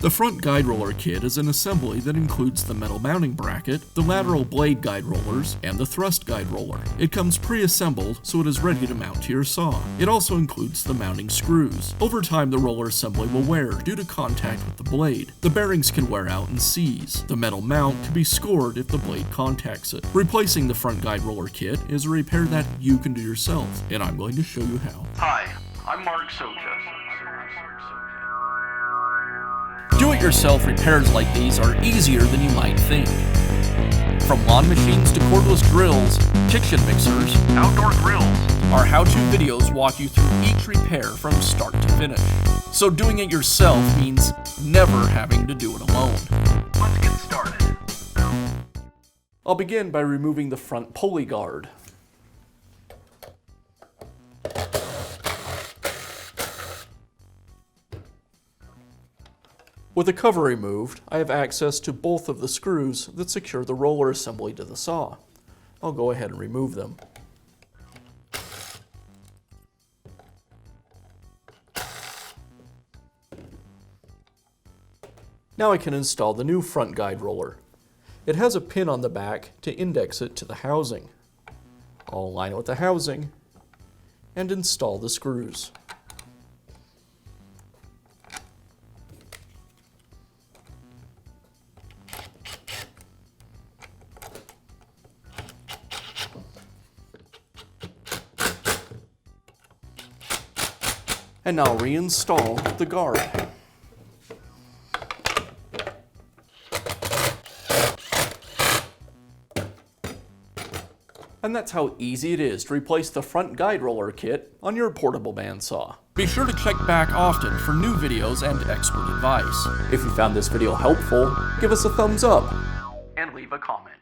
The front guide roller kit is an assembly that includes the metal mounting bracket, the lateral blade guide rollers, and the thrust guide roller. It comes pre-assembled so it is ready to mount to your saw. It also includes the mounting screws. Over time, the roller assembly will wear due to contact with the blade. The bearings can wear out and seize. The metal mount can be scored if the blade contacts it. Replacing the front guide roller kit is a repair that you can do yourself, and I'm going to show you how. Hi, I'm Mark Socha. Do-it-yourself repairs like these are easier than you might think. From lawn machines to cordless drills, kitchen mixers, Outdoor grills. our how-to videos walk you through each repair from start to finish. So doing it yourself means never having to do it alone. Let's get started. I'll begin by removing the front pulley guard. With the cover removed, I have access to both of the screws that secure the roller assembly to the saw. I'll go ahead and remove them. Now I can install the new front guide roller. It has a pin on the back to index it to the housing. I'll align it with the housing and install the screws. And now reinstall the guard. And that's how easy it is to replace the front guide roller kit on your portable bandsaw. Be sure to check back often for new videos and expert advice. If you found this video helpful, give us a thumbs up And leave a comment.